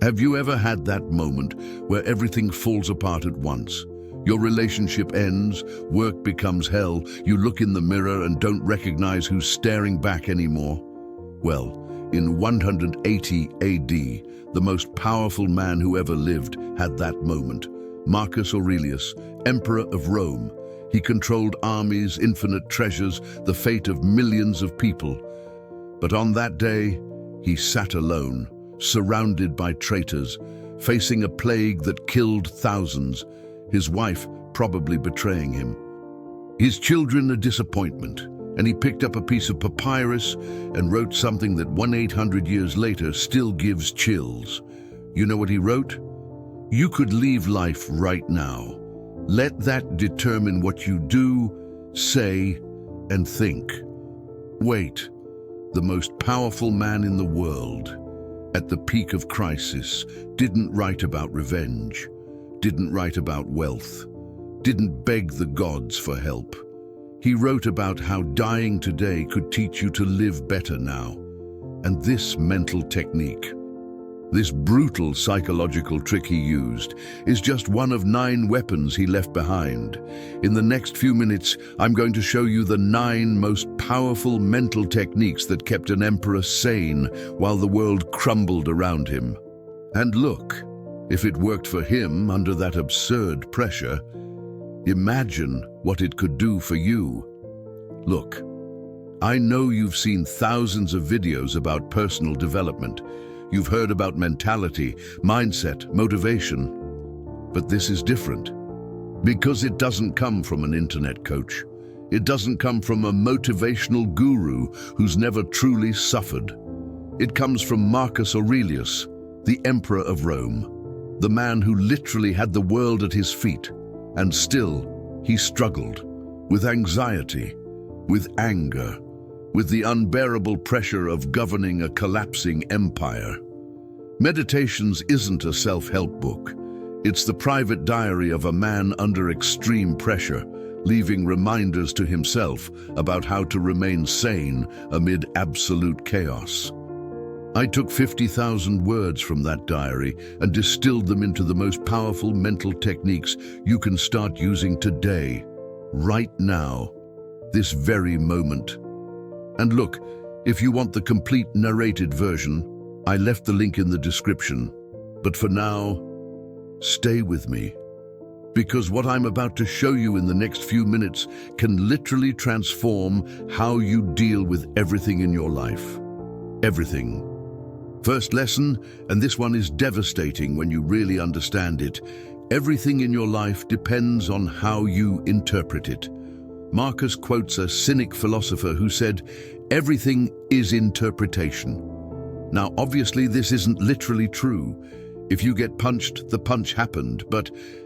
Have you ever had that moment where everything falls apart at once? Your relationship ends, work becomes hell, you look in the mirror and don't recognize who's staring back anymore? Well, in 180 AD, the most powerful man who ever lived had that moment. Marcus Aurelius, Emperor of Rome. He controlled armies, infinite treasures, the fate of millions of people. But on that day, he sat alone, surrounded by traitors, facing a plague that killed thousands, his wife probably betraying him. His children a disappointment, and he picked up a piece of papyrus and wrote something that 1,800 years later still gives chills. You know what he wrote? You could leave life right now. Let that determine what you do, say, and think. Wait, the most powerful man in the world, at the peak of crisis, didn't write about revenge, didn't write about wealth, didn't beg the gods for help. He wrote about how dying today could teach you to live better now. And this mental technique, this brutal psychological trick he used, is just one of 9 weapons he left behind. In the next few minutes, I'm going to show you the 9 most powerful mental techniques that kept an emperor sane while the world crumbled around him. And look, if it worked for him under that absurd pressure, imagine what it could do for you. Look, I know you've seen thousands of videos about personal development. You've heard about mentality, mindset, motivation. But this is different. Because it doesn't come from an internet coach. It doesn't come from a motivational guru who's never truly suffered. It comes from Marcus Aurelius, the Emperor of Rome, the man who literally had the world at his feet, and still he struggled with anxiety, with anger, with the unbearable pressure of governing a collapsing empire. Meditations isn't a self-help book. It's the private diary of a man under extreme pressure, leaving reminders to himself about how to remain sane amid absolute chaos. I took 50,000 words from that diary and distilled them into the most powerful mental techniques you can start using today, right now, this very moment. And look, if you want the complete narrated version, I left the link in the description. But for now, stay with me. Because what I'm about to show you in the next few minutes can literally transform how you deal with everything in your life. Everything. First lesson, and this one is devastating when you really understand it. Everything in your life depends on how you interpret it. Marcus quotes a cynic philosopher who said, "Everything is interpretation." Now, obviously, this isn't literally true. If you get punched, the punch happened,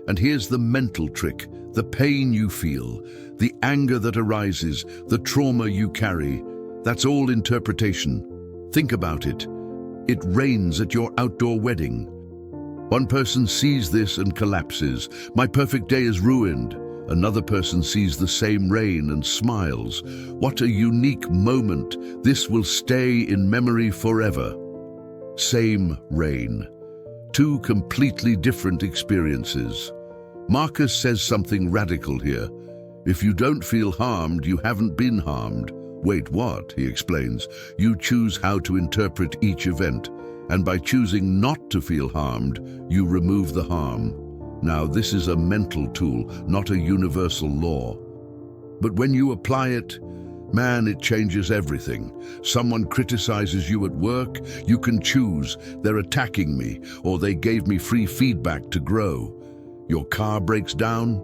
and here's the mental trick, the pain you feel, the anger that arises, the trauma you carry, that's all interpretation. Think about it. It rains at your outdoor wedding. One person sees this and collapses. My perfect day is ruined. Another person sees the same rain and smiles. What a unique moment. This will stay in memory forever. Same rain. 2 completely different experiences. Marcus says something radical here. If you don't feel harmed, you haven't been harmed. Wait, what? He explains. You choose how to interpret each event, and by choosing not to feel harmed, you remove the harm. Now, this is a mental tool, not a universal law. But when you apply it, man, it changes everything. Someone criticizes you at work, you can choose, they're attacking me, or they gave me free feedback to grow. Your car breaks down,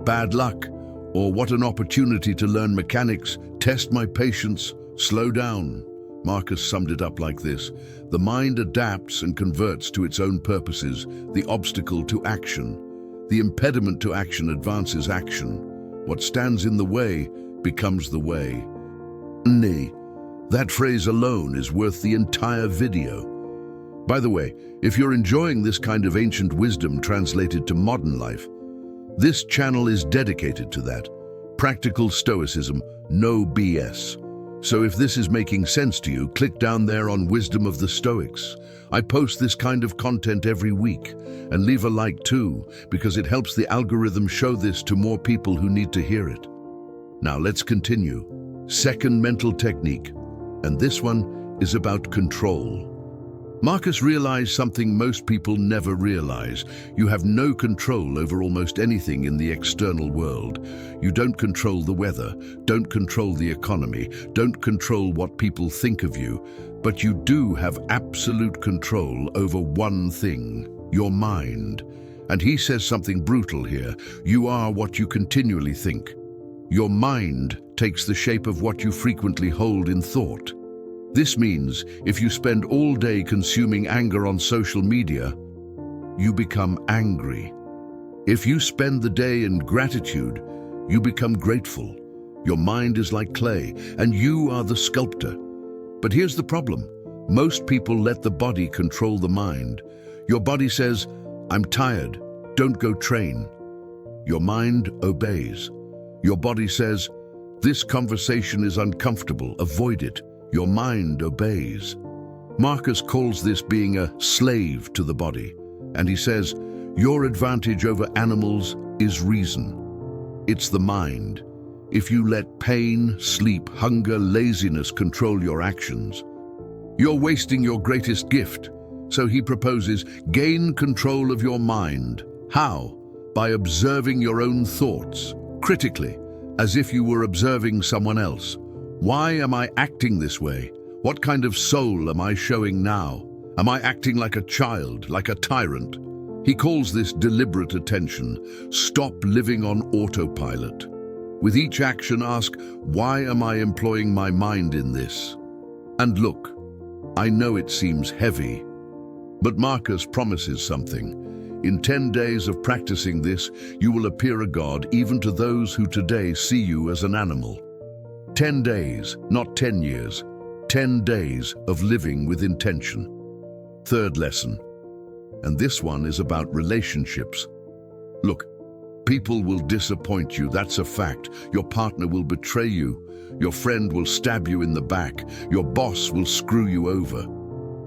bad luck, or what an opportunity to learn mechanics, test my patience, slow down. Marcus summed it up like this: the mind adapts and converts to its own purposes, the obstacle to action. The impediment to action advances action. What stands in the way becomes the way. That phrase alone is worth the entire video. By the way, if you're enjoying this kind of ancient wisdom translated to modern life, this channel is dedicated to that. Practical Stoicism, no BS. So if this is making sense to you, click down there on Wisdom of the Stoics. I post this kind of content every week, and leave a like too, because it helps the algorithm show this to more people who need to hear it. Now let's continue. Second mental technique, and this one is about control. Marcus realized something most people never realize. You have no control over almost anything in the external world. You don't control the weather, don't control the economy, don't control what people think of you, but you do have absolute control over one thing, your mind. And he says something brutal here. You are what you continually think. Your mind takes the shape of what you frequently hold in thought. This means if you spend all day consuming anger on social media, you become angry. If you spend the day in gratitude, you become grateful. Your mind is like clay, and you are the sculptor. But here's the problem. Most people let the body control the mind. Your body says, "I'm tired, don't go train." Your mind obeys. Your body says, "This conversation is uncomfortable, avoid it." Your mind obeys. Marcus calls this being a slave to the body, and he says, your advantage over animals is reason. It's the mind. If you let pain, sleep, hunger, laziness control your actions, you're wasting your greatest gift. So he proposes, gain control of your mind. How? By observing your own thoughts, critically, as if you were observing someone else. Why am I acting this way? What kind of soul am I showing now? Am I acting like a child, like a tyrant? He calls this deliberate attention. Stop living on autopilot. With each action, ask, why am I employing my mind in this? And look, I know it seems heavy, but Marcus promises something. In 10 days of practicing this, you will appear a god even to those who today see you as an animal. 10 days, not 10 years. 10 days of living with intention. Third lesson, and this one is about relationships. Look, people will disappoint you, that's a fact. Your partner will betray you. Your friend will stab you in the back. Your boss will screw you over.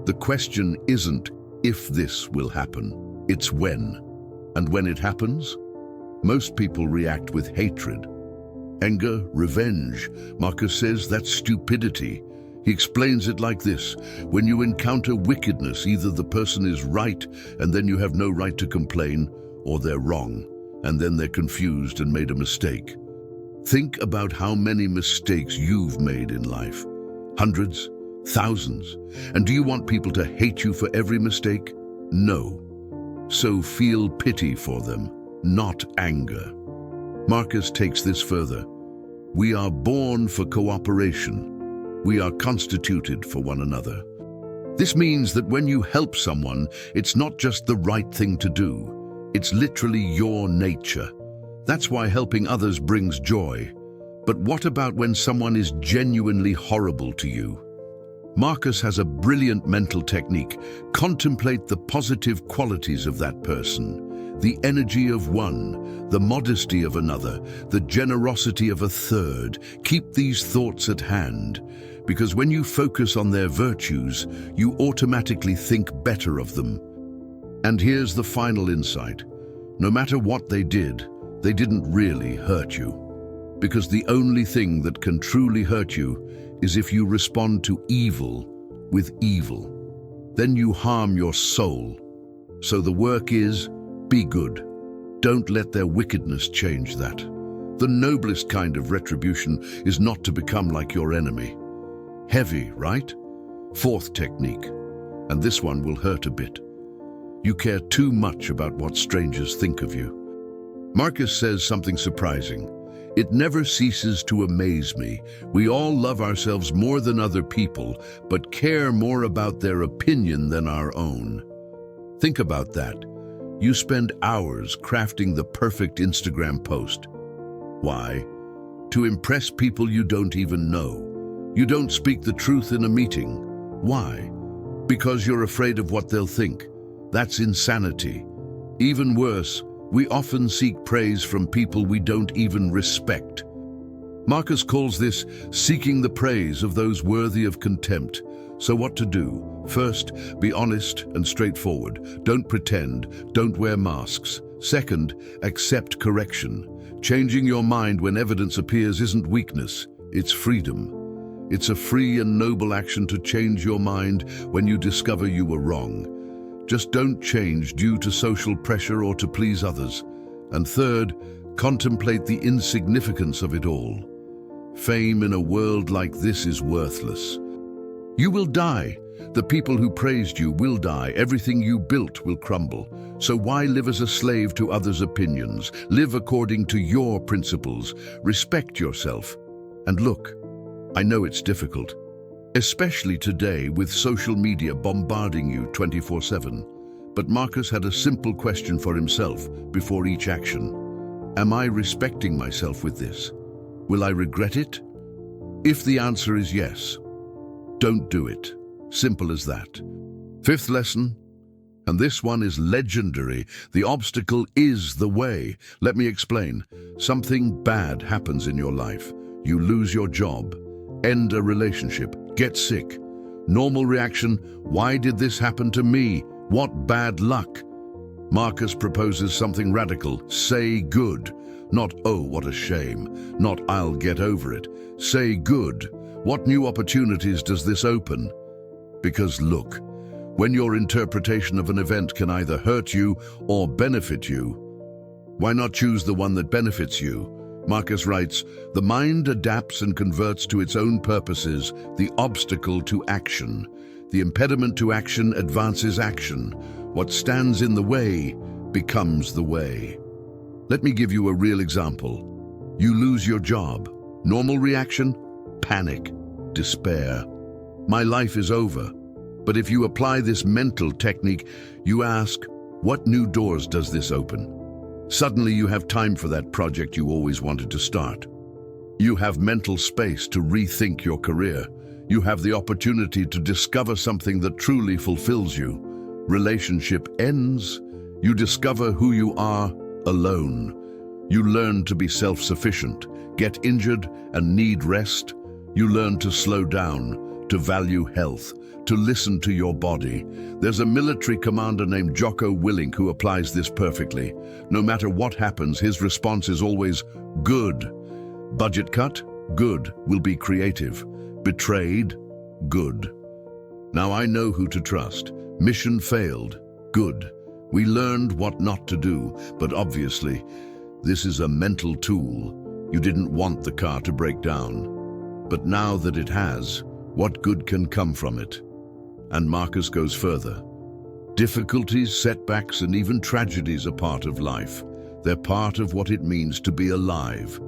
The question isn't if this will happen, it's when. And when it happens, most people react with hatred. Anger, revenge. Marcus says that's stupidity. He explains it like this. When you encounter wickedness, either the person is right and then you have no right to complain, or they're wrong and then they're confused and made a mistake. Think about how many mistakes you've made in life. Hundreds, thousands. And do you want people to hate you for every mistake? No. So feel pity for them, not anger. Marcus takes this further. We are born for cooperation. We are constituted for one another. This means that when you help someone, it's not just the right thing to do. It's literally your nature. That's why helping others brings joy. But what about when someone is genuinely horrible to you? Marcus has a brilliant mental technique. Contemplate the positive qualities of that person. The energy of one, the modesty of another, the generosity of a third. Keep these thoughts at hand, because when you focus on their virtues, you automatically think better of them. And here's the final insight. No matter what they didn't really hurt you. Because the only thing that can truly hurt you is if you respond to evil with evil. Then you harm your soul. So the work is, be good. Don't let their wickedness change that. The noblest kind of retribution is not to become like your enemy. Heavy, right? Fourth technique, and this one will hurt a bit. You care too much about what strangers think of you. Marcus says something surprising. It never ceases to amaze me. We all love ourselves more than other people, but care more about their opinion than our own. Think about that. You spend hours crafting the perfect Instagram post. Why? To impress people you don't even know. You don't speak the truth in a meeting. Why? Because you're afraid of what they'll think. That's insanity. Even worse, we often seek praise from people we don't even respect. Marcus calls this seeking the praise of those worthy of contempt. So what to do? First, be honest and straightforward. Don't pretend, don't wear masks. Second, accept correction. Changing your mind when evidence appears isn't weakness, it's freedom. It's a free and noble action to change your mind when you discover you were wrong. Just don't change due to social pressure or to please others. And third, contemplate the insignificance of it all. Fame in a world like this is worthless. You will die. The people who praised you will die. Everything you built will crumble. So why live as a slave to others' opinions? Live according to your principles. Respect yourself. And look, I know it's difficult, especially today with social media bombarding you 24/7. But Marcus had a simple question for himself before each action. Am I respecting myself with this? Will I regret it? If the answer is yes, don't do it. Simple as that. Fifth lesson, and this one is legendary. The obstacle is the way. Let me explain. Something bad happens in your life. You lose your job, end a relationship, get sick. Normal reaction, why did this happen to me? What bad luck? Marcus proposes something radical. Say good. Not, oh, what a shame. Not, I'll get over it. Say good. What new opportunities does this open? Because look, when your interpretation of an event can either hurt you or benefit you, why not choose the one that benefits you? Marcus writes, the mind adapts and converts to its own purposes the obstacle to action. The impediment to action advances action. What stands in the way becomes the way. Let me give you a real example. You lose your job. Normal reaction? Panic, despair. My life is over. But if you apply this mental technique, you ask, what new doors does this open? Suddenly you have time for that project you always wanted to start. You have mental space to rethink your career. You have the opportunity to discover something that truly fulfills you. Relationship ends. You discover who you are alone. You learn to be self-sufficient, get injured and need rest. You learn to slow down, to value health, to listen to your body. There's a military commander named Jocko Willink who applies this perfectly. No matter what happens, his response is always, good. Budget cut? Good. Will be creative. Betrayed? Good. Now I know who to trust. Mission failed? Good. We learned what not to do, but obviously, this is a mental tool. You didn't want the car to break down. But now that it has, what good can come from it? And Marcus goes further. Difficulties, setbacks, and even tragedies are part of life. They're part of what it means to be alive.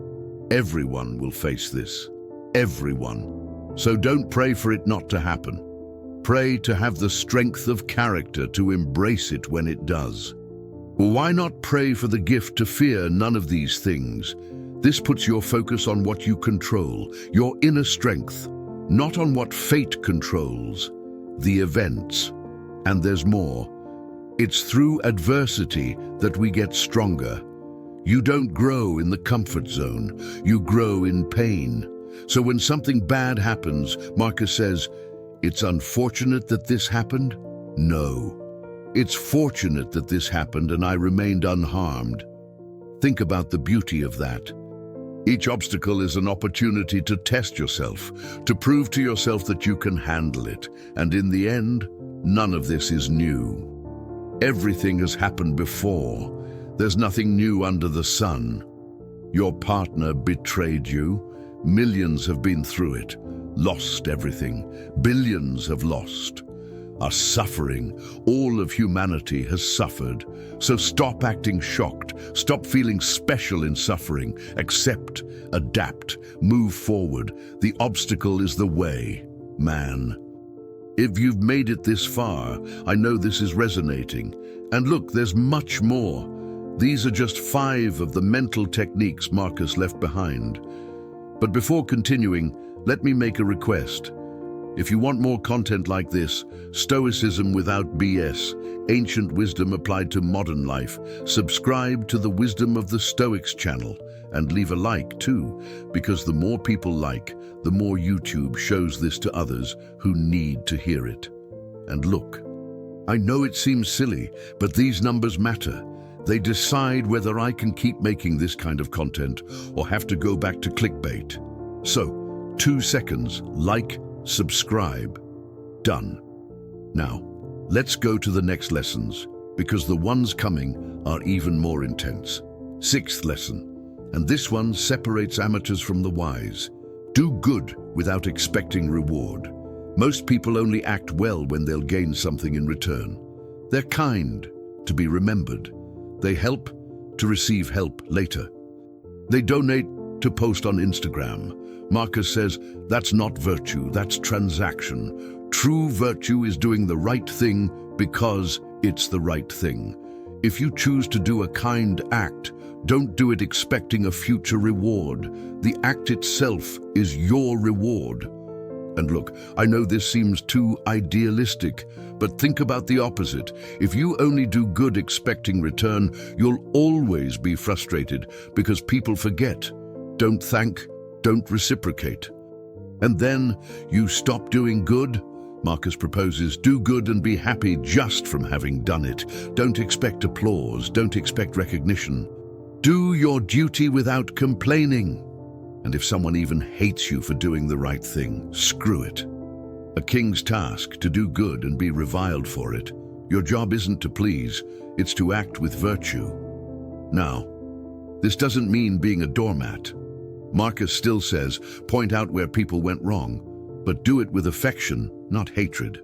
Everyone will face this. Everyone. So don't pray for it not to happen. Pray to have the strength of character to embrace it when it does. Why not pray for the gift to fear none of these things? This puts your focus on what you control, your inner strength, not on what fate controls, the events. And there's more. It's through adversity that we get stronger. You don't grow in the comfort zone, you grow in pain. So when something bad happens, Marcus says, it's unfortunate that this happened? No. It's fortunate that this happened and I remained unharmed. Think about the beauty of that. Each obstacle is an opportunity to test yourself, to prove to yourself that you can handle it. And in the end, none of this is new. Everything has happened before. There's nothing new under the sun. Your partner betrayed you. Millions have been through it, lost everything. Billions have lost, are suffering. All of humanity has suffered. So stop acting shocked. Stop feeling special in suffering. Accept, adapt, move forward. The obstacle is the way, man. If you've made it this far, I know this is resonating. And look, there's much more. These are just 5 of the mental techniques Marcus left behind. But before continuing, let me make a request. If you want more content like this, Stoicism without BS, ancient wisdom applied to modern life, subscribe to the Wisdom of the Stoics channel and leave a like too, because the more people like, the more YouTube shows this to others who need to hear it. And look, I know it seems silly, but these numbers matter. They decide whether I can keep making this kind of content or have to go back to clickbait. So, 2 seconds, like, subscribe, done. Now, let's go to the next lessons, because the ones coming are even more intense. 6th lesson, and this one separates amateurs from the wise. Do good without expecting reward. Most people only act well when they'll gain something in return. They're kind, to be remembered. They help, to receive help later. They donate, to post on Instagram. Marcus says, that's not virtue, that's transaction. True virtue is doing the right thing because it's the right thing. If you choose to do a kind act, don't do it expecting a future reward. The act itself is your reward. And look, I know this seems too idealistic, but think about the opposite. If you only do good expecting return, you'll always be frustrated because people forget, don't thank, don't reciprocate. And then you stop doing good. Marcus proposes, do good and be happy just from having done it. Don't expect applause, don't expect recognition. Do your duty without complaining. And if someone even hates you for doing the right thing, screw it. A king's task to do good and be reviled for it. Your job isn't to please, it's to act with virtue. Now, this doesn't mean being a doormat. Marcus still says, point out where people went wrong, but do it with affection, not hatred.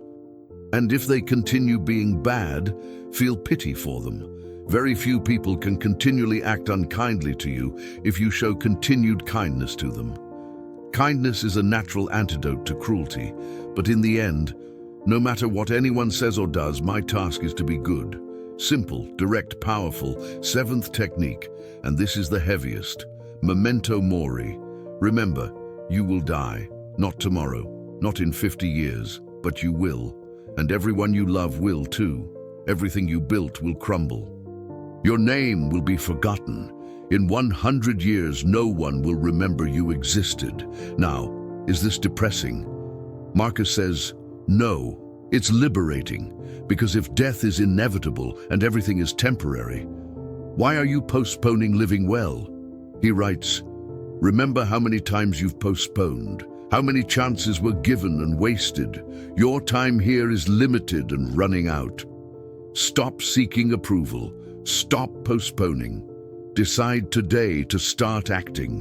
And if they continue being bad, feel pity for them. Very few people can continually act unkindly to you if you show continued kindness to them. Kindness is a natural antidote to cruelty, but in the end, no matter what anyone says or does, my task is to be good. Simple, direct, powerful, 7th technique, and this is the heaviest. Memento mori. Remember, you will die, not tomorrow, not in 50 years, but you will. And everyone you love will too. Everything you built will crumble. Your name will be forgotten. In 100 years, no one will remember you existed. Now, is this depressing? Marcus says, no, it's liberating, because if death is inevitable and everything is temporary, why are you postponing living well? He writes, remember how many times you've postponed, how many chances were given and wasted. Your time here is limited and running out. Stop seeking approval. Stop postponing. Decide today to start acting.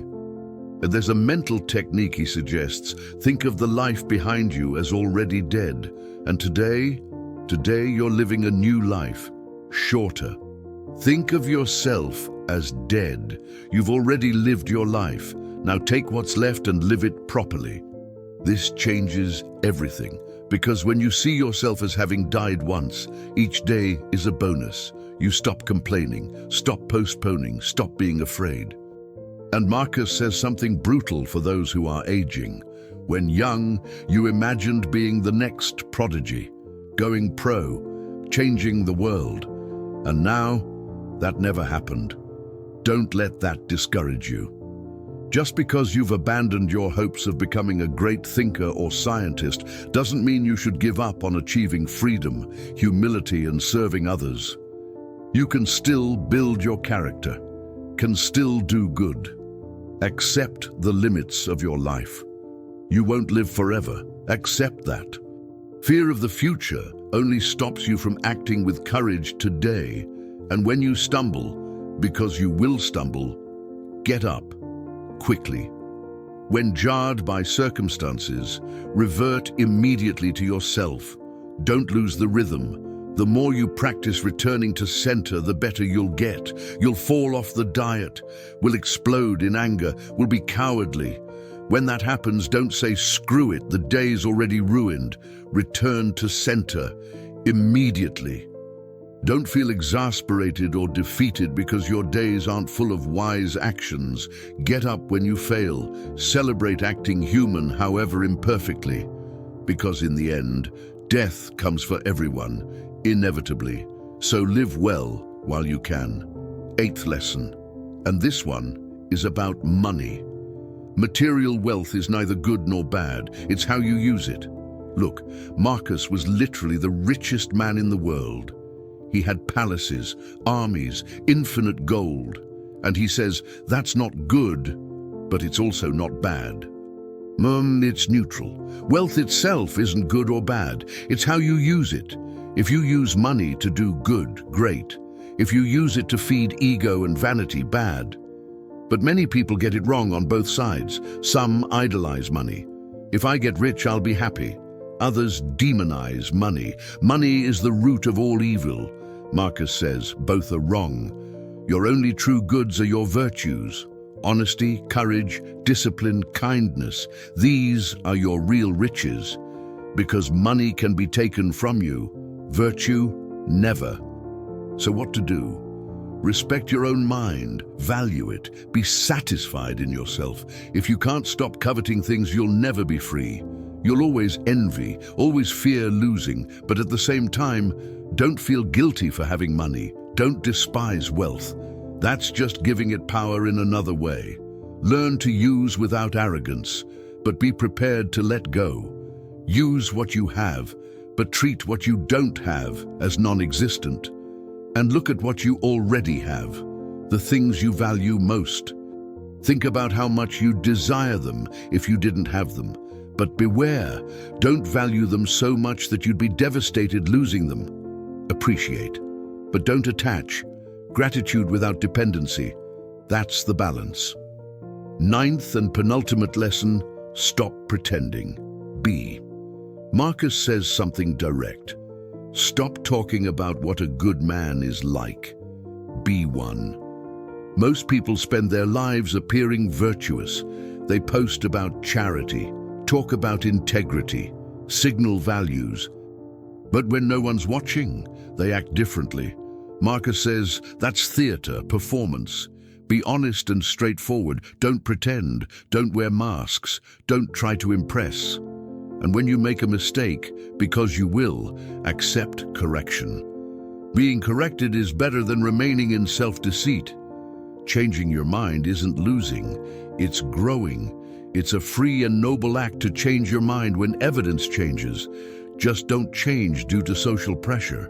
And there's a mental technique he suggests. Think of the life behind you as already dead. And today you're living a new life, shorter. Think of yourself as dead. You've already lived your life. Now take what's left and live it properly. This changes everything, because when you see yourself as having died once, each day is a bonus. You stop complaining, stop postponing, stop being afraid. And Marcus says something brutal for those who are aging. When young, you imagined being the next prodigy, going pro, changing the world. And now, that never happened. Don't let that discourage you. Just because you've abandoned your hopes of becoming a great thinker or scientist doesn't mean you should give up on achieving freedom, humility, and serving others. You can still build your character, can still do good. Accept the limits of your life. You won't live forever. Accept that. Fear of the future only stops you from acting with courage today. And when you stumble, because you will stumble, get up quickly. When jarred by circumstances, revert immediately to yourself. Don't lose the rhythm. The more you practice returning to center, the better you'll get. You'll fall off the diet, will explode in anger, will be cowardly. When that happens, don't say, screw it, the day's already ruined. Return to center immediately. Don't feel exasperated or defeated because your days aren't full of wise actions. Get up when you fail. Celebrate acting human, however imperfectly. because in the end, death comes for everyone, inevitably. So live well while you can. Eighth lesson, and this one is about money. Material wealth is neither good nor bad, it's how you use it. Look, Marcus was literally the richest man in the world. He had palaces, armies, infinite gold. And he says, that's not good, but it's also not bad. It's neutral. Wealth itself isn't good or bad. It's how you use it. If you use money to do good, great. If you use it to feed ego and vanity, bad. But many people get it wrong on both sides. Some idolize money. If I get rich, I'll be happy. Others demonize money. Money is the root of all evil. Marcus says, both are wrong. Your only true goods are your virtues. Honesty, courage, discipline, kindness. These are your real riches. Because money can be taken from you, virtue, never. So what to do? Respect your own mind, value it, be satisfied in yourself. If you can't stop coveting things, you'll never be free. You'll always envy, always fear losing, but at the same time, don't feel guilty for having money. Don't despise wealth. That's just giving it power in another way. Learn to use without arrogance, but be prepared to let go. Use what you have, but treat what you don't have as non-existent. And look at what you already have, the things you value most. Think about how much you desire them if you didn't have them. But beware, don't value them so much that you'd be devastated losing them. Appreciate, but don't attach. Gratitude without dependency. That's the balance. Ninth and penultimate lesson, stop pretending. B. Marcus says something direct. Stop talking about what a good man is like. Be one. Most people spend their lives appearing virtuous. They post about charity, talk about integrity, signal values. But when no one's watching, they act differently. Marcus says that's theater, performance. Be honest and straightforward. Don't pretend. Don't wear masks. Don't try to impress. And when you make a mistake, because you will, accept correction. Being corrected is better than remaining in self-deceit. Changing your mind isn't losing, it's growing. It's a free and noble act to change your mind when evidence changes. Just don't change due to social pressure.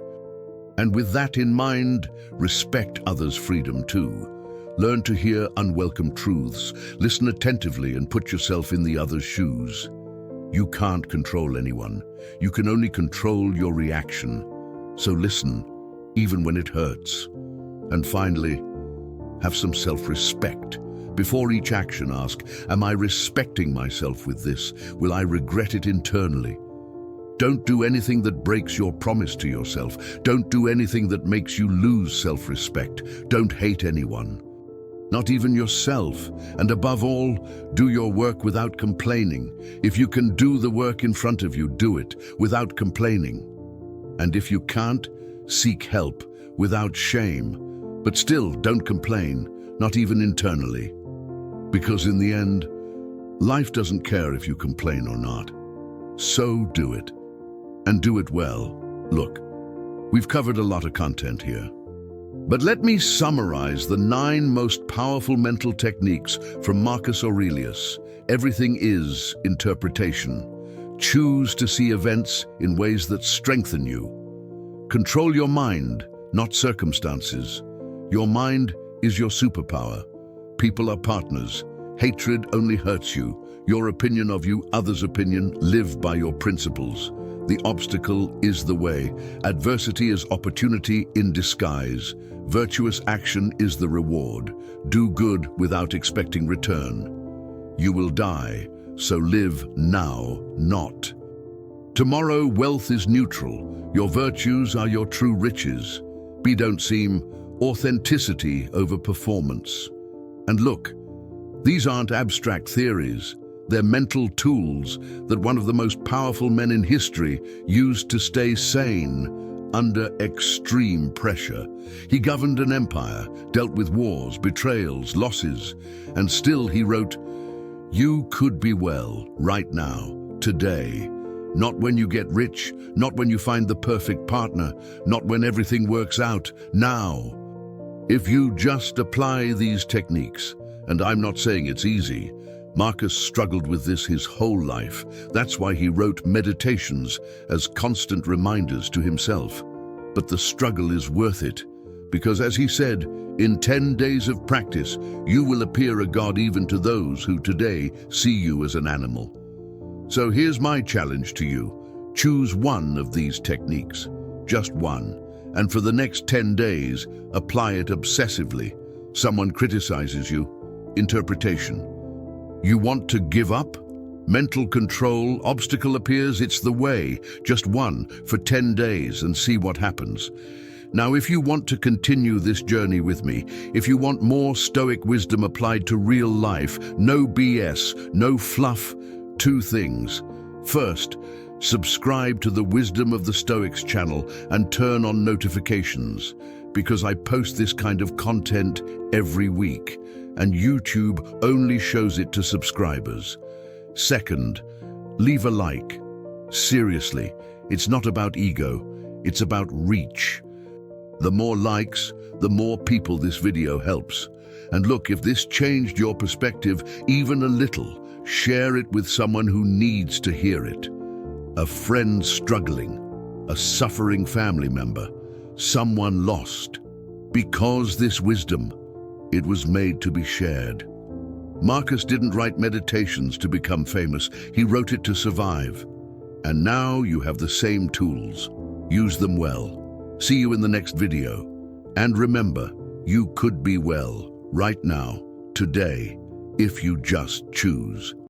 And with that in mind, respect others' freedom too. Learn to hear unwelcome truths, listen attentively and put yourself in the other's shoes. You can't control anyone. You can only control your reaction. So listen, even when it hurts. And finally, have some self-respect. Before each action, ask, am I respecting myself with this? Will I regret it internally? Don't do anything that breaks your promise to yourself. Don't do anything that makes you lose self-respect. Don't hate anyone, not even yourself. And above all, do your work without complaining. If you can do the work in front of you, do it without complaining. And if you can't, seek help without shame. But still, don't complain, not even internally. Because in the end, life doesn't care if you complain or not. So do it. And do it well. Look, we've covered a lot of content here. But let me summarize the 9 most powerful mental techniques from Marcus Aurelius. Everything is interpretation. Choose to see events in ways that strengthen you. Control your mind, not circumstances. Your mind is your superpower. People are partners. Hatred only hurts you. Your opinion of you, others' opinion. Live by your principles. The obstacle is the way. Adversity is opportunity in disguise. Virtuous action is the reward. Do good without expecting return. You will die, so live now, not. Tomorrow, wealth is neutral. Your virtues are your true riches. Be don't seem, authenticity over performance. And look, these aren't abstract theories. They're mental tools that one of the most powerful men in history used to stay sane under extreme pressure. He governed an empire, dealt with wars, betrayals, losses, and still he wrote, "You could be well right now, today. Not when you get rich, not when you find the perfect partner, not when everything works out. Now. If you just apply these techniques, and I'm not saying it's easy, Marcus struggled with this his whole life. That's why he wrote meditations as constant reminders to himself. But the struggle is worth it, because as he said, in 10 days of practice, you will appear a god even to those who today see you as an animal. So here's my challenge to you. Choose one of these techniques, just one, and for the next 10 days, apply it obsessively. Someone criticizes you, interpretation. You want to give up? Mental control, obstacle appears, it's the way. Just one for 10 days and see what happens. Now, if you want to continue this journey with me, if you want more Stoic wisdom applied to real life, no BS, no fluff, 2 things. First, subscribe to the Wisdom of the Stoics channel and turn on notifications, because I post this kind of content every week, and YouTube only shows it to subscribers. Second, leave a like. Seriously, it's not about ego, it's about reach. The more likes, the more people this video helps. And look, if this changed your perspective even a little, share it with someone who needs to hear it. A friend struggling, a suffering family member, someone lost. Because this wisdom, it was made to be shared. Marcus didn't write meditations to become famous, he wrote it to survive. And now you have the same tools. Use them well. See you in the next video. And remember, you could be well, right now, today, if you just choose.